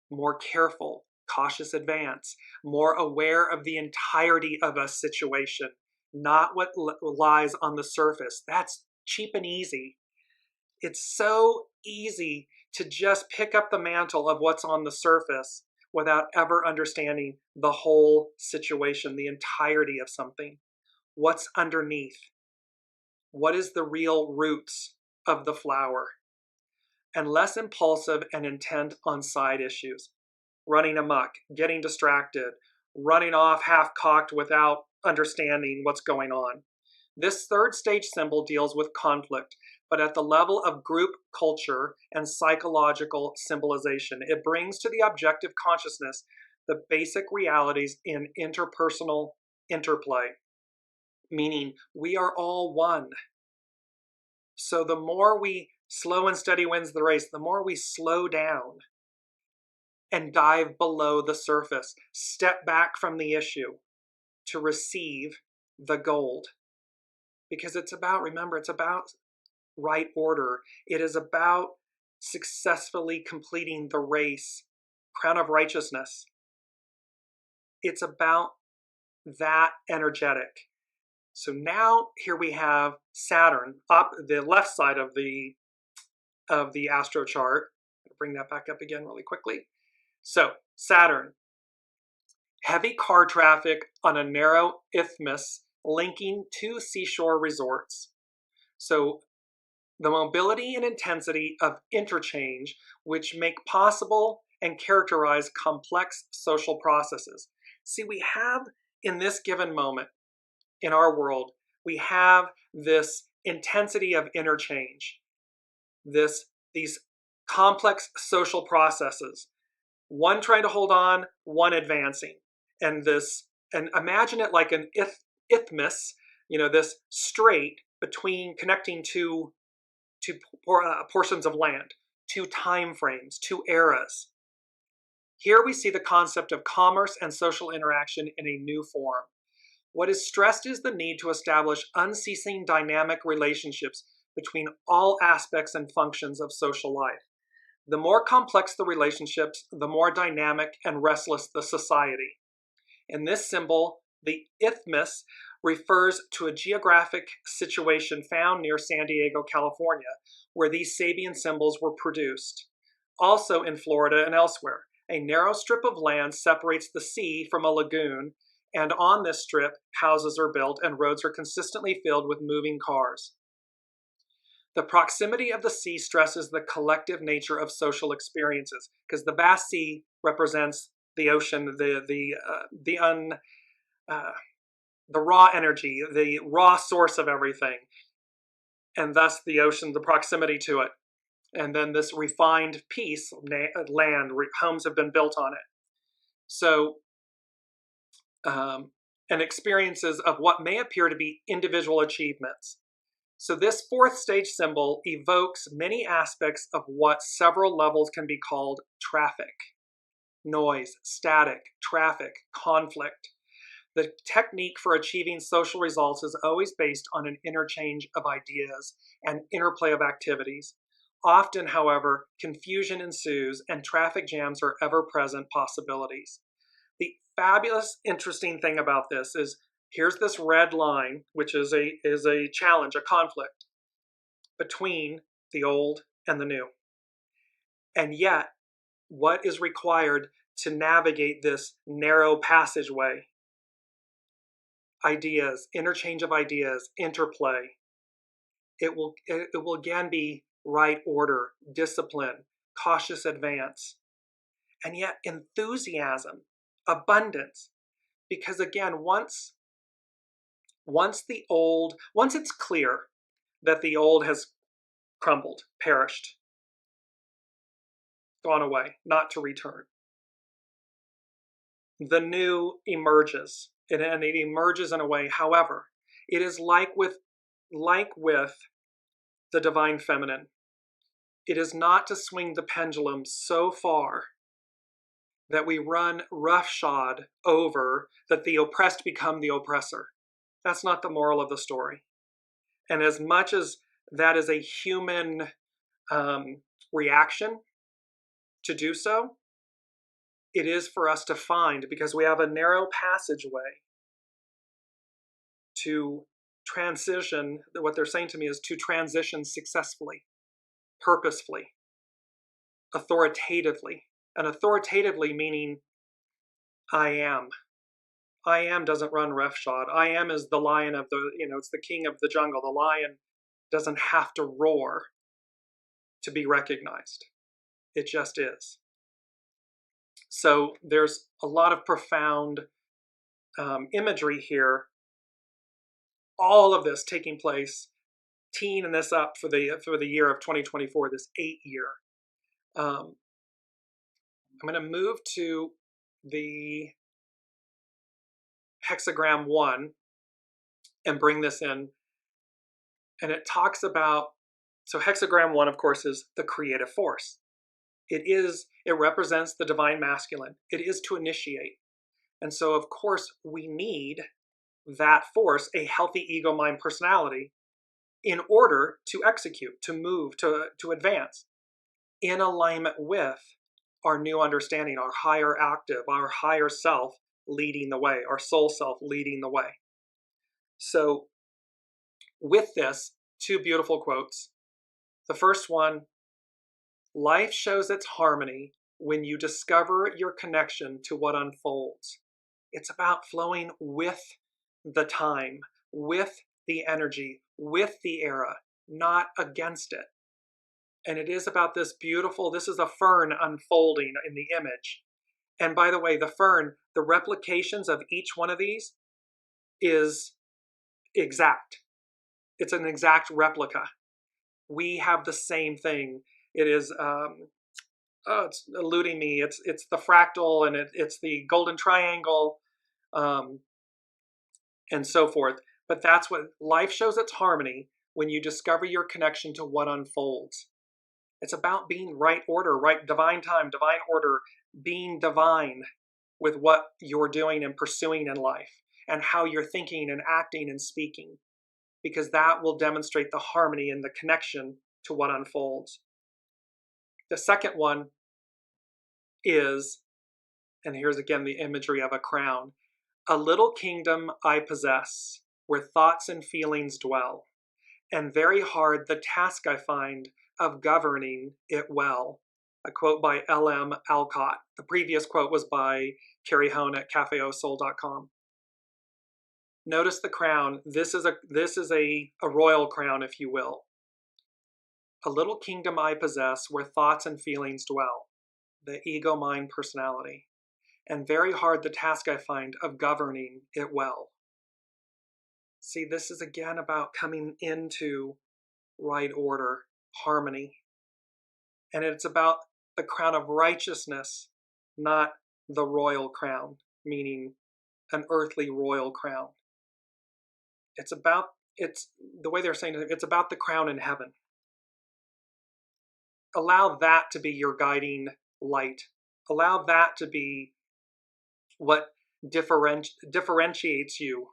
more careful, cautious advance, more aware of the entirety of a situation, not what lies on the surface. That's cheap and easy. It's so easy to just pick up the mantle of what's on the surface without ever understanding the whole situation, the entirety of something. What's underneath? What is the real roots of the flower? And less impulsive and intent on side issues. Running amok, getting distracted, running off half-cocked without understanding what's going on. This third stage symbol deals with conflict, but at the level of group culture and psychological symbolization. It brings to the objective consciousness the basic realities in interpersonal interplay, meaning we are all one. So the more we slow and steady wins the race, the more we slow down and dive below the surface, step back from the issue to receive the gold. Because it's about, remember, it's about right order. It is about successfully completing the race, crown of righteousness. It's about that energetic. So now here we have Saturn up the left side of the astro chart. I'll bring that back up again really quickly. So Saturn, heavy car traffic on a narrow isthmus linking two seashore resorts. So the mobility and intensity of interchange which make possible and characterize complex social processes. See, we have in this given moment in our world, we have this intensity of interchange, these complex social processes, one trying to hold on, one advancing. And imagine it like an isthmus, this strait between connecting two portions of land, two time frames, two eras. Here we see the concept of commerce and social interaction in a new form. What is stressed is the need to establish unceasing dynamic relationships between all aspects and functions of social life. The more complex the relationships, the more dynamic and restless the society. In this symbol, the isthmus refers to a geographic situation found near San Diego, California, where these Sabian symbols were produced. Also in Florida and elsewhere, a narrow strip of land separates the sea from a lagoon, and on this strip, houses are built and roads are consistently filled with moving cars. The proximity of the sea stresses the collective nature of social experiences, because the vast sea represents the ocean, the raw energy, the raw source of everything, and thus the ocean, the proximity to it. And then this refined piece, land, homes have been built on it. So, and experiences of what may appear to be individual achievements. So this fourth stage symbol evokes many aspects of what several levels can be called traffic, noise, static, traffic, conflict. The technique for achieving social results is always based on an interchange of ideas and interplay of activities. Often, however, confusion ensues and traffic jams are ever-present possibilities. The fabulous, interesting thing about this is here's this red line, which is a challenge, a conflict between the old and the new. And yet, what is required to navigate this narrow passageway? Ideas, interchange of ideas, interplay. It will again be right order, discipline, cautious advance, and yet enthusiasm, abundance. Because again, once it's clear that the old has crumbled, perished, gone away, not to return, the new emerges, and it emerges in a way. However, it is like with the divine feminine. It is not to swing the pendulum so far that we run roughshod over, that the oppressed become the oppressor. That's not the moral of the story. And as much as that is a human reaction to do so, it is for us to find, because we have a narrow passageway to transition. What they're saying to me is to transition successfully, purposefully. authoritatively. And authoritatively meaning I am. I am doesn't run roughshod. I am is the lion of the, it's the king of the jungle. The lion doesn't have to roar to be recognized. It just is. So there's a lot of profound imagery here. All of this taking place, teeing this up for the year of 2024, this 8-year. I'm going to move to the Hexagram 1 and bring this in. And it talks about, so Hexagram 1, of course, is the creative force. It represents the divine masculine. It is to initiate. And so, of course, we need that force, a healthy ego, mind, personality, in order to execute, to move, to advance in alignment with our new understanding, our higher active, our higher self leading the way, our soul self leading the way. So with this, 2 beautiful quotes. The first one, life shows its harmony when you discover your connection to what unfolds. It's about flowing with the time, with the energy, with the era, not against it. And it is about this beautiful, this is a fern unfolding in the image. And by the way, the fern, the replications of each one of these is exact. It's an exact replica. We have the same thing. It is, it's eluding me. It's the fractal, and it's the golden triangle, and so forth. But that's what life shows its harmony when you discover your connection to what unfolds. It's about being right order, right divine time, divine order, being divine with what you're doing and pursuing in life, and how you're thinking and acting and speaking, because that will demonstrate the harmony and the connection to what unfolds. The second one is, and here's again the imagery of a crown, a little kingdom I possess, where thoughts and feelings dwell, and very hard the task I find of governing it well. A quote by L.M. Alcott. The previous quote was by Carrie Hone at cafeosoul.com. Notice the crown. This is a royal crown, if you will. A little kingdom I possess, where thoughts and feelings dwell, the ego, mind, personality, and very hard the task I find of governing it well. See, this is again about coming into right order, harmony. And it's about the crown of righteousness, not the royal crown, meaning an earthly royal crown. It's the way they're saying it, it's about the crown in heaven. Allow that to be your guiding light. Allow that to be what differentiates you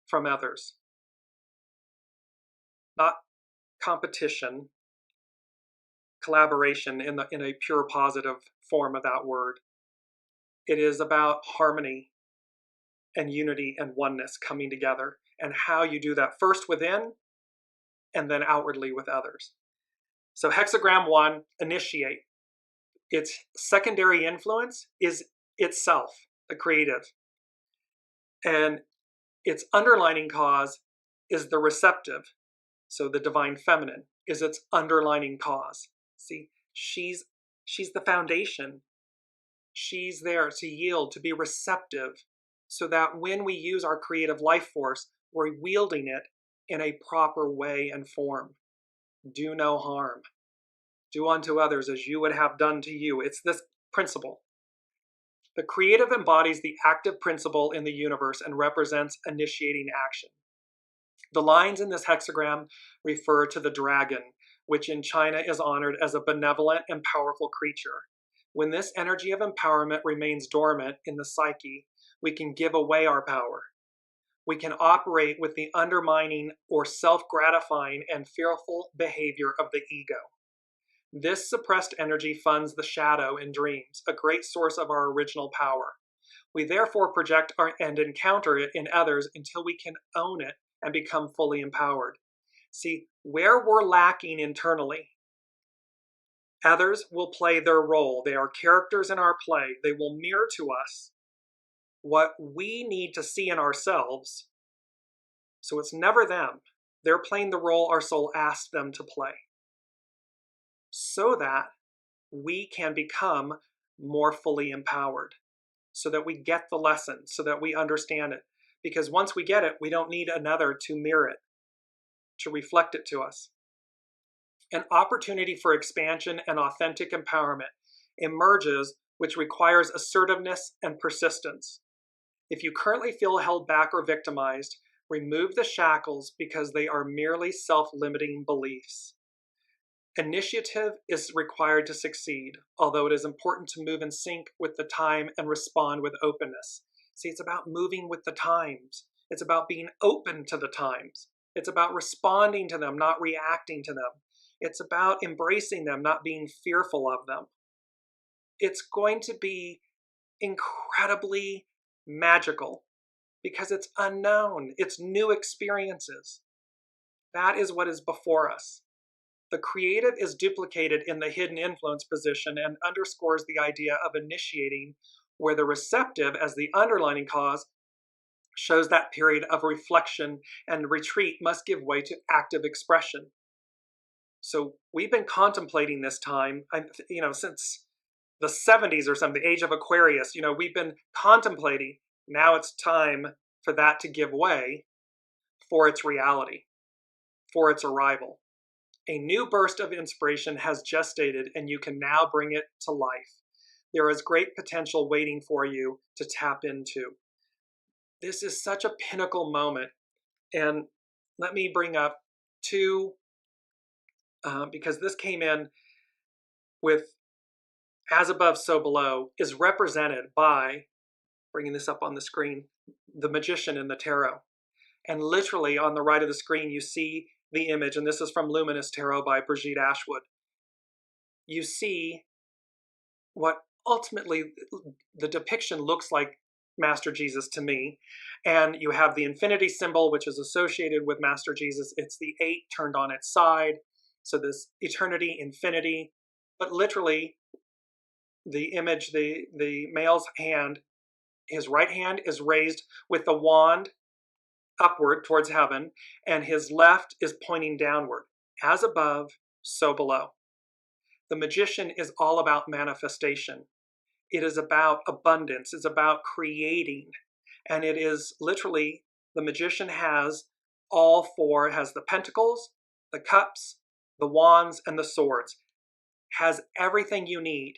from others. Not competition, collaboration in a pure positive form of that word. It is about harmony and unity and oneness coming together, and how you do that first within and then outwardly with others. So Hexagram 1, initiate. Its secondary influence is itself, the creative. And its underlining cause is the receptive. So the divine feminine is its underlining cause. See, she's the foundation. She's there to yield, to be receptive, so that when we use our creative life force, we're wielding it in a proper way and form. Do no harm. Do unto others as you would have done to you. It's this principle. The creative embodies the active principle in the universe and represents initiating action. The lines in this hexagram refer to the dragon, which in China is honored as a benevolent and powerful creature. When this energy of empowerment remains dormant in the psyche, we can give away our power. We can operate with the undermining or self-gratifying and fearful behavior of the ego. This suppressed energy funds the shadow in dreams, a great source of our original power. We therefore project and encounter it in others until we can own it and become fully empowered. See, where we're lacking internally, Others will play their role. They are characters in our play. They will mirror to us what we need to see in ourselves. So it's never them. They're playing the role our soul asked them to play, so that we can become more fully empowered, so that we get the lesson, so that we understand it. Because once we get it, we don't need another to mirror it, to reflect it to us. An opportunity for expansion and authentic empowerment emerges, which requires assertiveness and persistence. If you currently feel held back or victimized, remove the shackles because they are merely self-limiting beliefs. Initiative is required to succeed, although it is important to move in sync with the time and respond with openness. See, it's about moving with the times. It's about being open to the times. It's about responding to them, not reacting to them. It's about embracing them, not being fearful of them. It's going to be incredibly magical because it's unknown. It's new experiences. That is what is before us. The creative is duplicated in the hidden influence position and underscores the idea of initiating, where the receptive, as the underlining cause, shows that period of reflection and retreat must give way to active expression. So we've been contemplating this time, since the 70s or something, the age of Aquarius. We've been contemplating. Now it's time for that to give way for its reality, for its arrival. A new burst of inspiration has gestated, and you can now bring it to life. There is great potential waiting for you to tap into. This is such a pinnacle moment. And let me bring up two, because this came in with as above, so below, is represented by, bringing this up on the screen, the magician in the tarot. And literally on the right of the screen, you see the image, and this is from Luminous Tarot by Brigitte Ashwood. You see what ultimately the depiction looks like Master Jesus to me. And you have the infinity symbol, which is associated with Master Jesus. It's the 8 turned on its side. So this eternity, infinity, but literally the image, the male's hand, his right hand is raised with the wand upward towards heaven, and his left is pointing downward. As above, so below. The magician is all about manifestation. It is about abundance. It's about creating. And it is literally, the magician has all four, has the pentacles, the cups, the wands, and the swords. Has everything you need.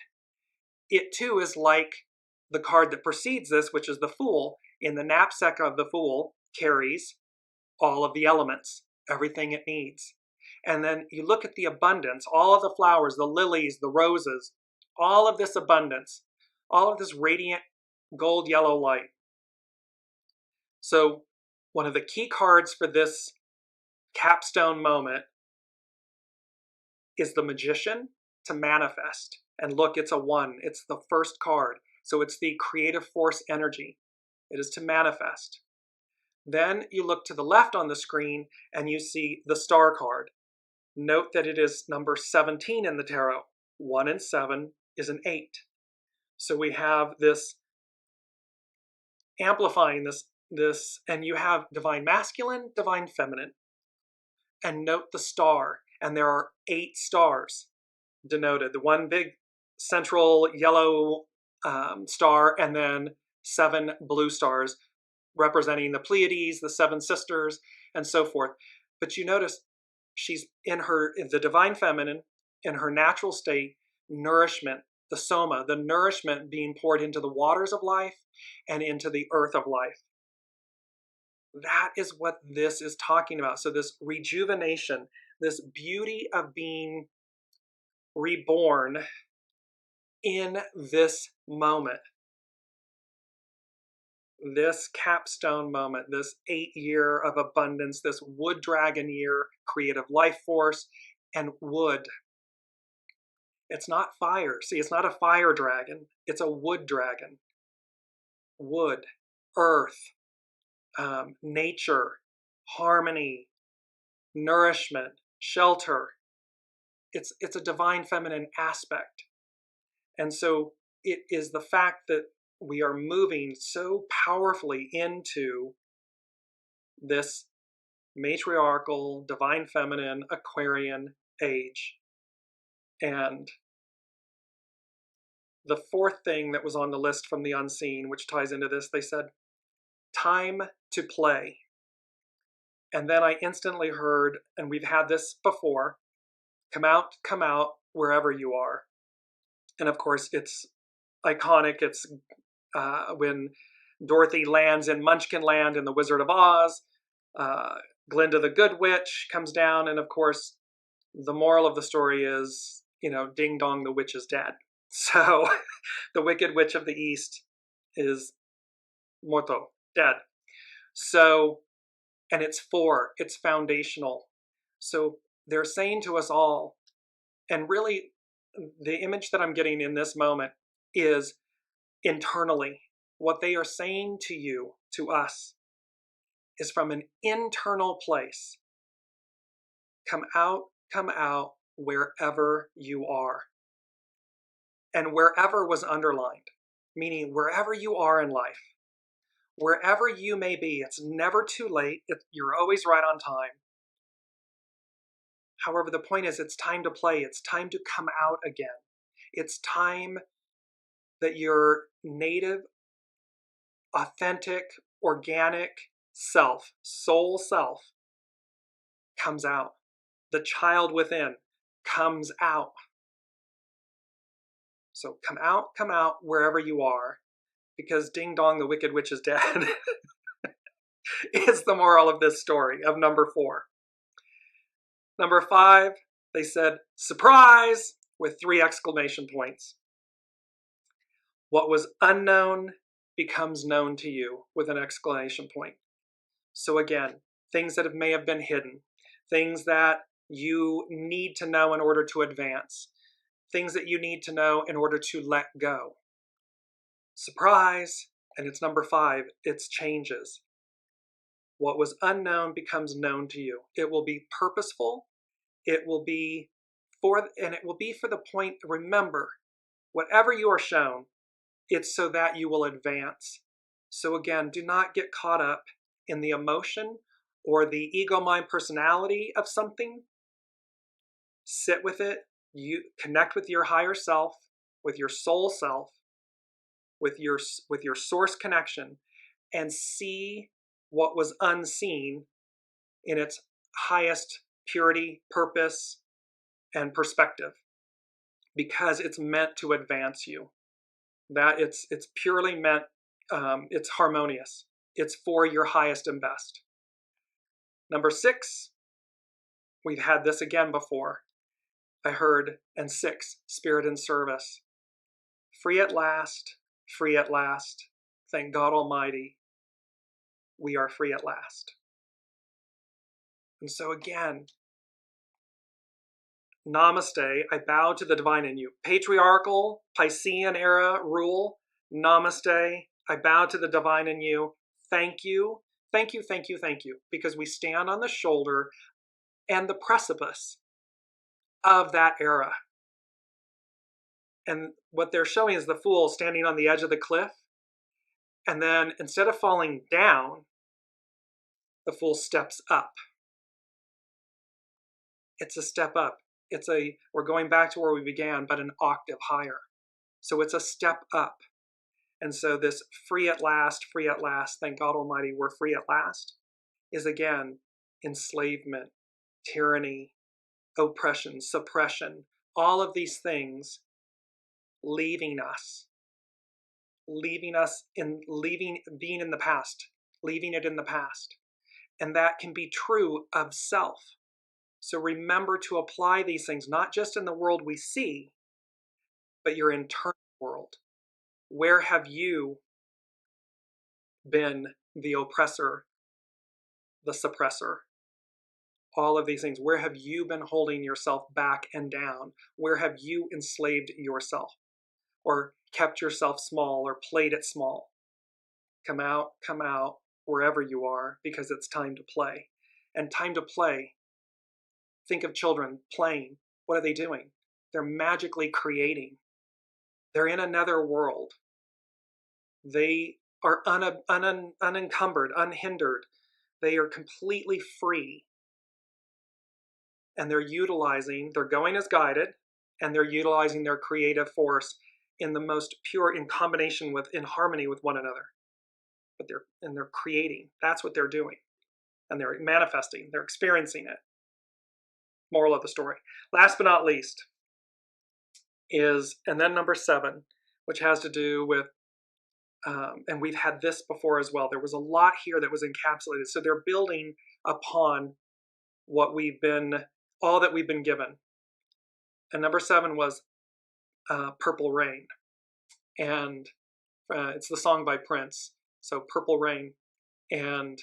It too is like the card that precedes this, which is the Fool. In the knapsack of the Fool carries all of the elements, everything it needs. And then you look at the abundance, all of the flowers, the lilies, the roses, all of this abundance, all of this radiant gold yellow light. So one of the key cards for this capstone moment is the magician, to manifest. And look, it's a 1. It's the first card. So it's the creative force energy. It is to manifest. Then you look to the left on the screen and you see the star card. Note that it is number 17 in the tarot. 1 and 7 is an 8. So we have this amplifying this, and you have divine masculine, divine feminine. And note the star, and there are 8 stars denoted. The one big central yellow star, and then 7 blue stars representing the Pleiades, the 7 sisters, and so forth. But you notice she's in the divine feminine, in her natural state, nourishment, the soma, the nourishment being poured into the waters of life and into the earth of life. That is what this is talking about. So this rejuvenation, this beauty of being reborn in this moment, this capstone moment, this 8-year of abundance, this wood dragon year, creative life force, and wood. It's not fire. See, it's not a fire dragon. It's a wood dragon. Wood, earth, nature, harmony, nourishment, shelter. it's a divine feminine aspect. And so it is the fact that we are moving so powerfully into this matriarchal, divine feminine, Aquarian age. And the fourth thing that was on the list from the unseen, which ties into this, they said, time to play. And then I instantly heard, and we've had this before, come out wherever you are. And of course, it's iconic. It's when Dorothy lands in Munchkinland in The Wizard of Oz. Glinda the Good Witch comes down, and of course, the moral of the story is, ding dong, the witch is dead. So the Wicked Witch of the East is morto, dead. So, and it's foundational. So they're saying to us all, and really the image that I'm getting in this moment is internally. What they are saying to you, to us, is from an internal place. Come out wherever you are. And wherever was underlined, meaning wherever you are in life, wherever you may be, it's never too late. You're always right on time. However, the point is, it's time to play. It's time to come out again. It's time that your native, authentic, organic self, soul self, comes out. The child within comes out. So come out wherever you are, because ding dong, the Wicked Witch is dead, is the moral of this story, of number 4. Number 5, they said, surprise, with 3 exclamation points. What was unknown becomes known to you, with an exclamation point. So again, things that may have been hidden, things that you need to know in order to advance, things that you need to know in order to let go. Surprise, and it's number 5, it's changes. What was unknown becomes known to you. It will be purposeful. It will be for the point, remember, whatever you are shown, it's so that you will advance. So again, do not get caught up in the emotion or the ego mind personality of something. Sit with it. You connect with your higher self, with your soul self, with your source connection, and see what was unseen in its highest purity, purpose, and perspective, because it's meant to advance you. That it's purely meant, it's harmonious. It's for your highest and best. Number 6, we've had this again before. I heard, and 6, spirit and service. Free at last, free at last. Thank God Almighty, we are free at last. And so again, namaste, I bow to the divine in you. Patriarchal, Piscean era rule, namaste, I bow to the divine in you. Thank you, thank you, thank you, thank you. Because we stand on the shoulder and the precipice of that era. And what they're showing is the fool standing on the edge of the cliff. And then instead of falling down, the fool steps up. It's a step up. We're going back to where we began, but an octave higher. So it's a step up. And so this free at last, thank God Almighty, we're free at last, is again enslavement, tyranny, oppression, suppression, all of these things leaving us being in the past, leaving it in the past. And that can be true of self. So remember to apply these things, not just in the world we see, but your internal world. Where have you been the oppressor, the suppressor? All of these things. Where have you been holding yourself back and down? Where have you enslaved yourself? Or kept yourself small or played it small? Come out wherever you are, because it's time to play. And time to play. Think of children playing. what are they doing? They're magically creating. They're in another world. They are unencumbered, unhindered. They are completely free. And they're going as guided, and they're utilizing their creative force in the most pure, in harmony with one another. But they're creating. That's what they're doing. And they're manifesting. They're experiencing it. Moral of the story. Last but not least and then number 7, which has to do with, and we've had this before as well. There was a lot here that was encapsulated. So they're building upon all that we've been given. And number 7 was Purple Rain. And it's the song by Prince. So Purple Rain. And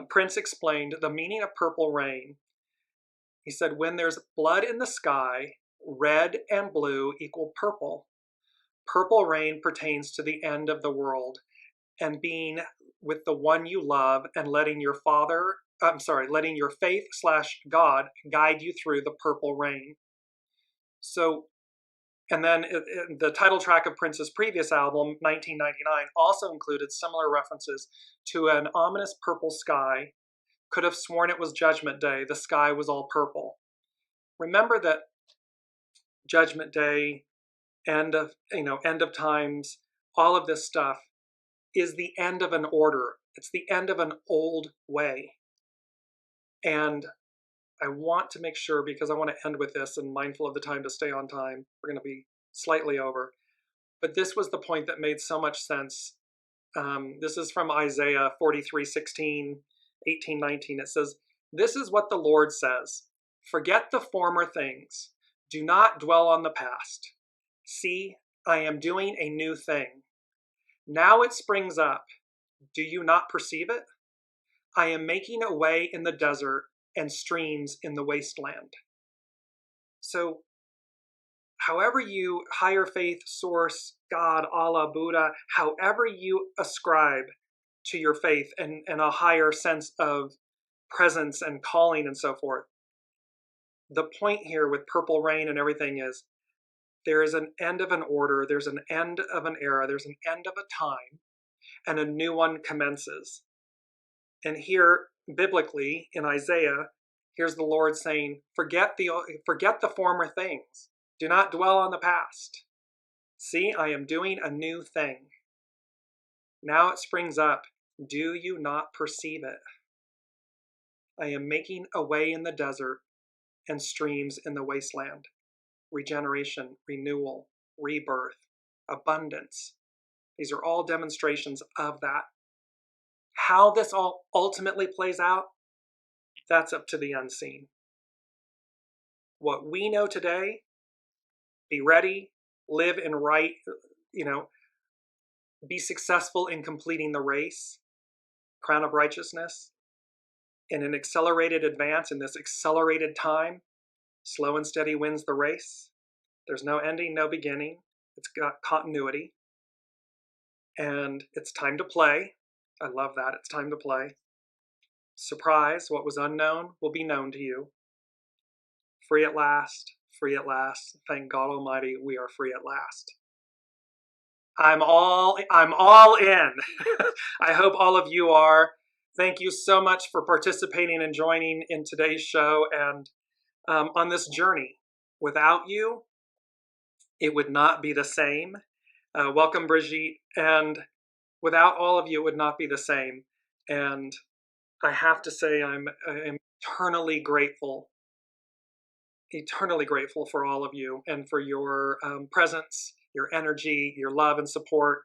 Prince explained the meaning of purple rain. He said, when there's blood in the sky, red and blue equal purple. Purple rain pertains to the end of the world and being with the one you love and letting your faith/God guide you through the purple rain. So, and then the title track of Prince's previous album, 1999, also included similar references to an ominous purple sky. Could have sworn it was Judgment Day. The sky was all purple. Remember that Judgment Day, end of times, all of this stuff is the end of an order. It's the end of an old way. And I want to make sure, because I want to end with this and mindful of the time to stay on time, we're going to be slightly over. But this was the point that made so much sense. This is from Isaiah 43:16, 18, 19. It says, "This is what the Lord says. Forget the former things. Do not dwell on the past. See, I am doing a new thing. Now it springs up. Do you not perceive it? I am making a way in the desert and streams in the wasteland." So, however you, higher faith, source, God, Allah, Buddha, however you ascribe to your faith and a higher sense of presence and calling and so forth, the point here with purple rain and everything is there is an end of an order, there's an end of an era, there's an end of a time, and a new one commences. And here, biblically, in Isaiah, here's the Lord saying, forget the former things. Do not dwell on the past. See, I am doing a new thing. Now it springs up. Do you not perceive it? I am making a way in the desert and streams in the wasteland. Regeneration, renewal, rebirth, abundance. These are all demonstrations of that. How this all ultimately plays out, that's up to the unseen. What we know today, be ready, live in right, be successful in completing the race, crown of righteousness, in an accelerated advance in this accelerated time. Slow and steady wins the race. There's no ending, no beginning. It's got continuity. And it's time to play. I love that. It's time to play. Surprise, what was unknown will be known to you. Free at last, free at last. Thank God Almighty, we are free at last. I'm all in. I hope all of you are. Thank you so much for participating and joining in today's show and on this journey. Without you, it would not be the same. Welcome, Brigitte. And without all of you, it would not be the same. And I have to say, I'm eternally grateful for all of you and for your presence, your energy, your love and support.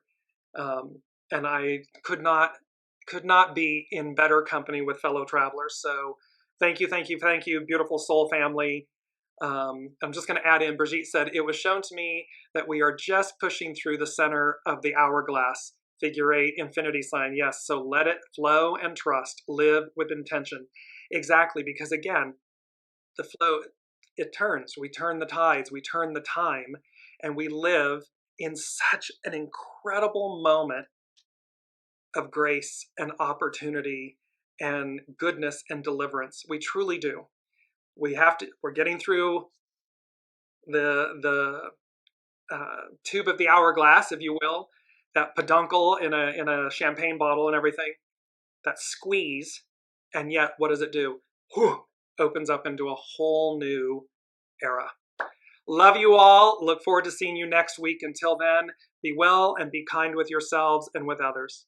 And I could not be in better company with fellow travelers. So thank you, beautiful soul family. I'm just going to add in, Brigitte said, it was shown to me that we are just pushing through the center of the hourglass, figure 8, infinity sign. Yes, so let it flow and trust, live with intention. Exactly, because again, the flow, it turns. We turn the tides, we turn the time, and we live in such an incredible moment of grace and opportunity and goodness and deliverance. We truly do. we're getting through the tube of the hourglass, if you will, that peduncle in a champagne bottle and everything, that squeeze, and yet what does it do? Whew, opens up into a whole new era. Love you all. Look forward to seeing you next week. Until then, be well and be kind with yourselves and with others.